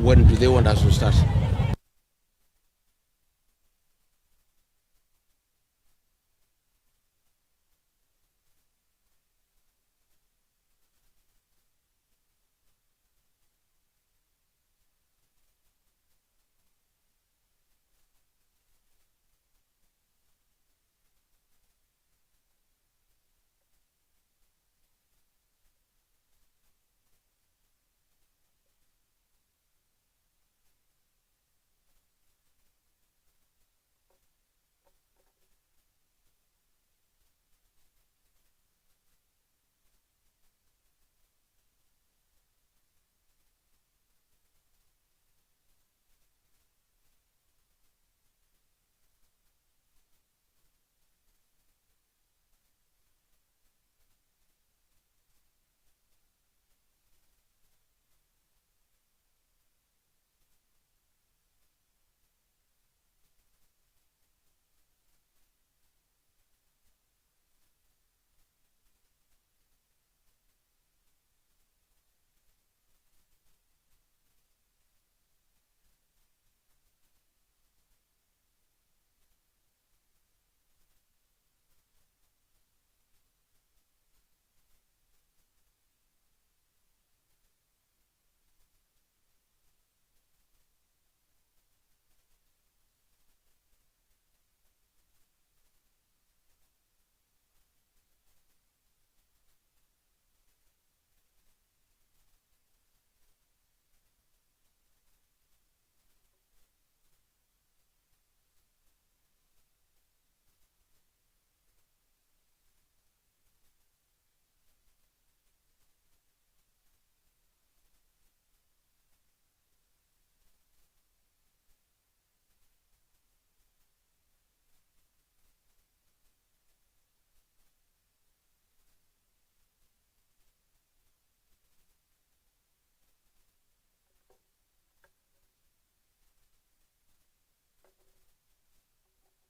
When do they want us to start?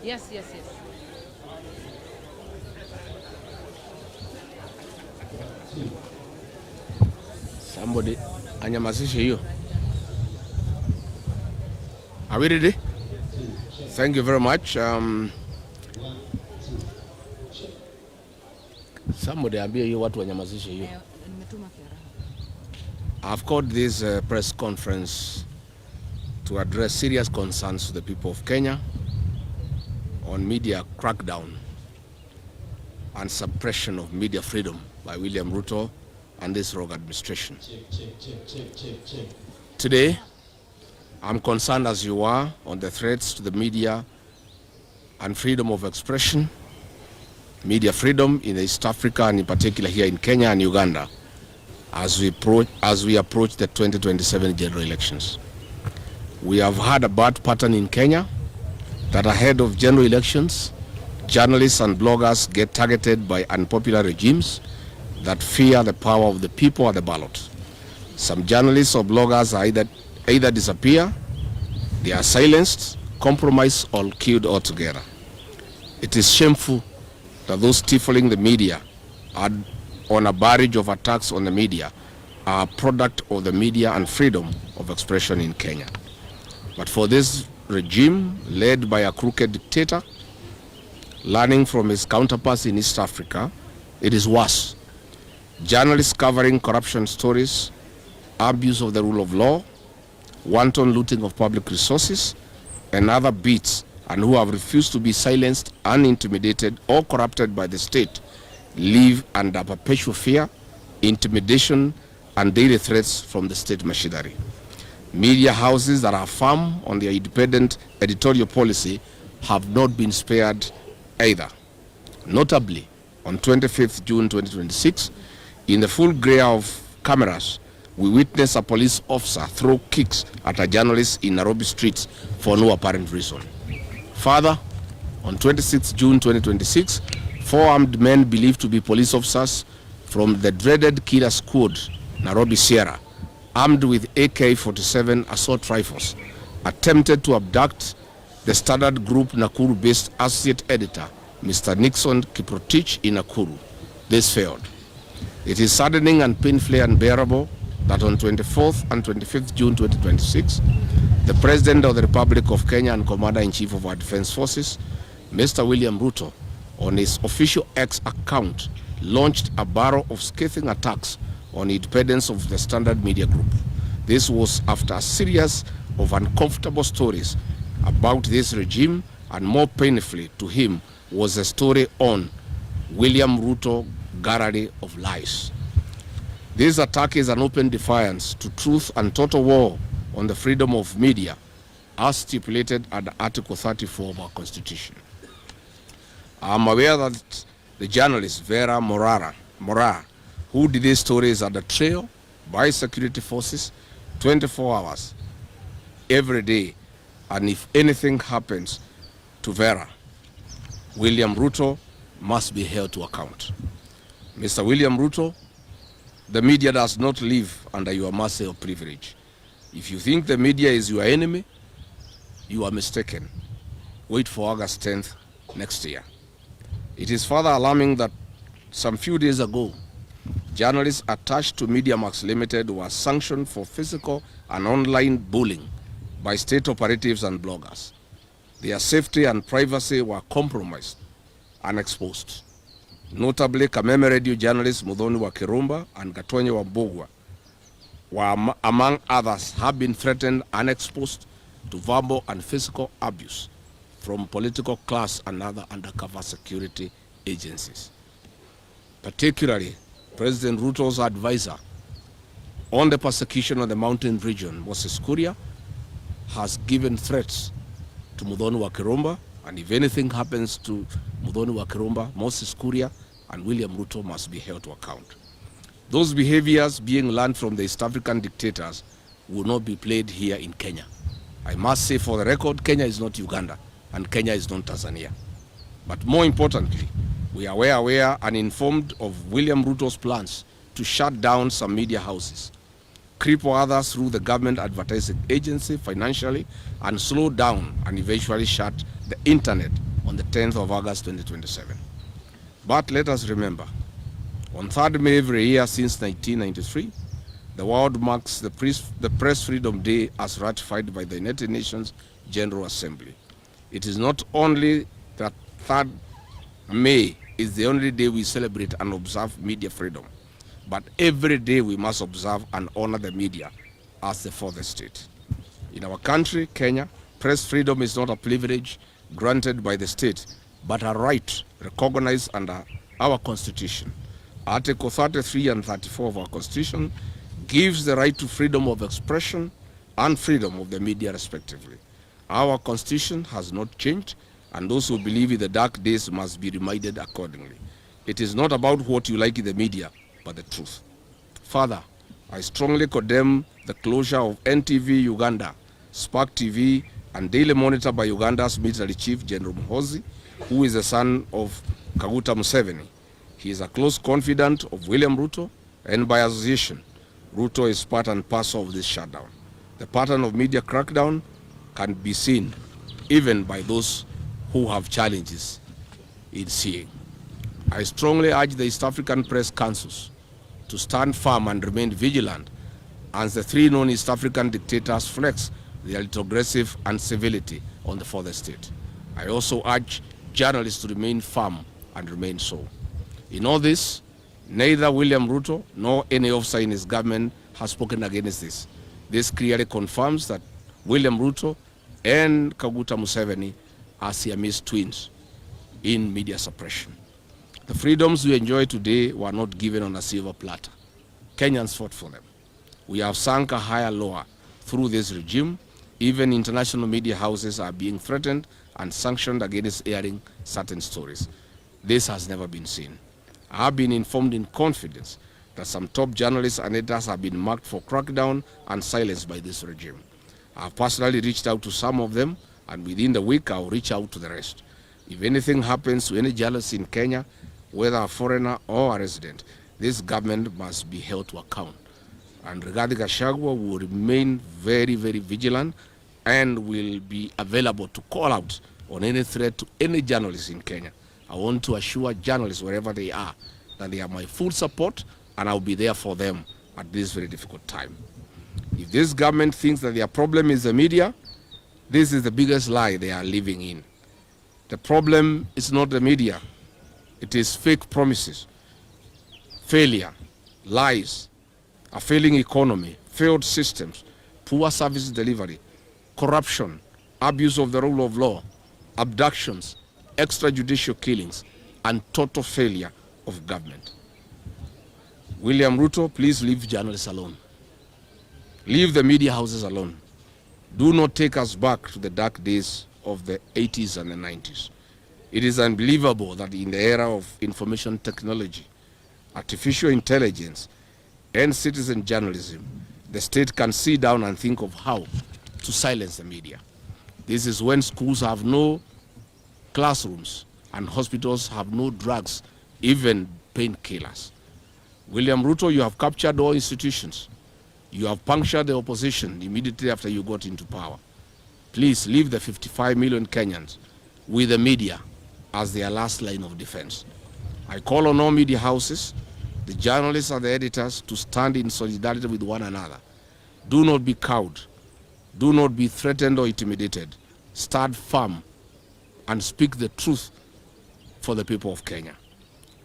Yes. Somebody anyamazishe hiyo. Are we ready? Thank you very much. Somebody ambie hiyo watu wanyamazishe hiyo. I've called this press conference to address serious concerns to the people of Kenya on media crackdown and suppression of media freedom by William RUTO and this rogue administration. Today, I'm concerned as you are on the threats to the media and freedom of expression, media freedom in East Africa and in particular here in Kenya and Uganda as we approach the 2027 general elections. We have had a bad pattern in Kenya that ahead of general elections, journalists and bloggers get targeted by unpopular regimes that fear the power of the people at the ballot. Some journalists or bloggers are either disappear, they are silenced, compromised, or killed altogether. It is shameful that those stifling the media are on a barrage of attacks on the media are a product of the media and freedom of expression in Kenya. But for this regime led by a crooked dictator, learning from his counterparts in East Africa, it is worse. Journalists covering corruption stories, abuse of the rule of law, wanton looting of public resources, and other beats, and who have refused to be silenced, unintimidated, or corrupted by the state, live under perpetual fear, intimidation, and daily threats from the state machinery. Media houses that are firm on their independent editorial policy have not been spared either. Notably, on 25th June 2026, in the full glare of cameras, we witnessed a police officer throw kicks at a journalist in Nairobi streets for no apparent reason. Further, on 26th June 2026, 4 armed men believed to be police officers from the dreaded killer squad, Nairobi Sierra, armed with AK-47 assault rifles, attempted to abduct the Standard Group Nakuru-based associate editor, Mr. Nixon Kiprotich in Nakuru. This failed. It is saddening and painfully unbearable that on 24th and 25th June 2026, the President of the Republic of Kenya and Commander-in-Chief of our Defense Forces, Mr. William Ruto, on his official X account, launched a barrage of scathing attacks on the independence of the Standard Media Group. This was after a series of uncomfortable stories about this regime, and more painfully to him was a story on William Ruto gallery of lies. This attack is an open defiance to truth and total war on the freedom of media as stipulated under Article 34 of our Constitution. I am aware that the journalist Vera Morara, who did these stories, under trail by security forces 24 hours every day, and if anything happens to Vera, William Ruto must be held to account. Mr. William Ruto, the media does not live under your mercy or privilege. If you think the media is your enemy, you are mistaken. Wait for August 10th next year. It is further alarming that some few days ago, journalists attached to MediaMax Limited were sanctioned for physical and online bullying by state operatives and bloggers. Their safety and privacy were compromised and exposed. Notably, Kameme radio journalists Muthoni wa Kirumba and Gatonye wa Mbugua were, among others, have been threatened and exposed to verbal and physical abuse from political class and other undercover security agencies. Particularly, President Ruto's advisor on the persecution of the mountain region, Moses Kuria, has given threats to Muthoni wa Kirumba, and if anything happens to Muthoni wa Kirumba, Moses Kuria and William Ruto must be held to account. Those behaviors being learned from the East African dictators will not be played here in Kenya. I must say for the record, Kenya is not Uganda and Kenya is not Tanzania. But more importantly, we are aware and informed of William Ruto's plans to shut down some media houses, cripple others through the government advertising agency financially, and slow down and eventually shut the internet on the 10th of August 2027. But let us remember, on 3rd May every year since 1993, the world marks the Press Freedom Day as ratified by the United Nations General Assembly. It is not only that 3rd May is the only day we celebrate and observe media freedom, but every day we must observe and honor the media as the fourth estate. In our country, Kenya, press freedom is not a privilege granted by the state, but a right recognized under our Constitution. Article 33 and 34 of our Constitution gives the right to freedom of expression and freedom of the media respectively. Our Constitution has not changed, and those who believe in the dark days must be reminded accordingly. It is not about what you like in the media, but the truth. Further, I strongly condemn the closure of NTV Uganda, Spark TV, and Daily Monitor by Uganda's military chief, General Muhoozi, who is the son of Kaguta Museveni. He is a close confidant of William Ruto, and by association, Ruto is part and parcel of this shutdown. The pattern of media crackdown can be seen even by those who have challenges in seeing. I strongly urge the East African press councils to stand firm and remain vigilant as the three known East African dictators flex their retrogressive civility on the fourth estate. I also urge journalists to remain firm and remain so. In all this, neither William Ruto nor any officer in his government has spoken against this. This clearly confirms that William Ruto and Kaguta Museveni are Siamese twins in media suppression. The freedoms we enjoy today were not given on a silver platter. Kenyans fought for them. We have sunk a higher lower through this regime. Even international media houses are being threatened and sanctioned against airing certain stories. This has never been seen. I have been informed in confidence that some top journalists and editors have been marked for crackdown and silenced by this regime. I have personally reached out to some of them, and within the week I will reach out to the rest. If anything happens to any journalist in Kenya, whether a foreigner or a resident, this government must be held to account. And regarding Gachagua, we will remain very, very vigilant and will be available to call out on any threat to any journalist in Kenya. I want to assure journalists wherever they are that they have my full support, and I'll be there for them at this very difficult time. If this government thinks that their problem is the media, this is the biggest lie they are living in. The problem is not the media. It is fake promises, failure, lies, a failing economy, failed systems, poor service delivery, corruption, abuse of the rule of law, abductions, extrajudicial killings, and total failure of government. William Ruto, please leave journalists alone. Leave the media houses alone. Do not take us back to the dark days of the 80s and the 90s. It is unbelievable that in the era of information technology, artificial intelligence, and citizen journalism, the state can sit down and think of how to silence the media. This is when schools have no classrooms and hospitals have no drugs, even painkillers. William Ruto, you have captured all institutions. You have punctured the opposition immediately after you got into power. Please leave the 55 million Kenyans with the media as their last line of defense. I call on all media houses, the journalists and the editors to stand in solidarity with one another. Do not be cowed. Do not be threatened or intimidated. Stand firm and speak the truth for the people of Kenya.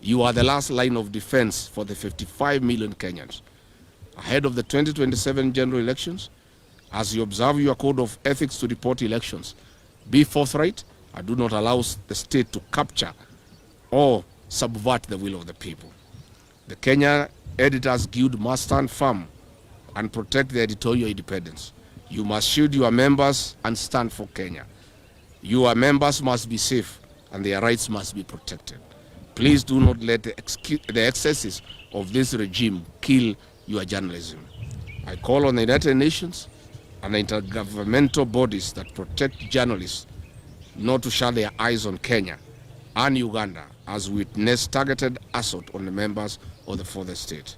You are the last line of defense for the 55 million Kenyans. Ahead of the 2027 general elections, as you observe your code of ethics to report elections, be forthright and do not allow the state to capture or subvert the will of the people. The Kenya Editors Guild must stand firm and protect the editorial independence. You must shield your members and stand for Kenya. Your members must be safe and their rights must be protected. Please do not let the excesses of this regime kill your journalism. I call on the United Nations and the intergovernmental bodies that protect journalists not to shut their eyes on Kenya and Uganda as we witness targeted assault on the members of the further state.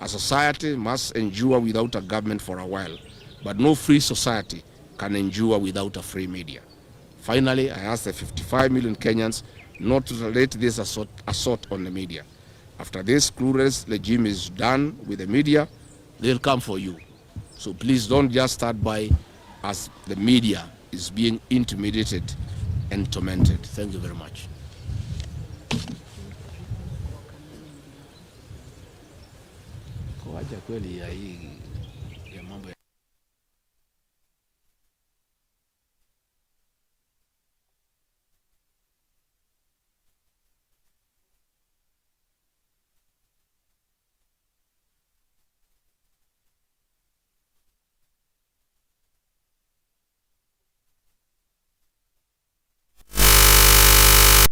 A society must endure without a government for a while, but no free society can endure without a free media. Finally, I ask the 55 million Kenyans not to tolerate this assault on the media. After this clueless regime is done with the media, they'll come for you. So please don't just start by as the media is being intimidated and tormented. Thank you very much. Kwacha kweli ya hii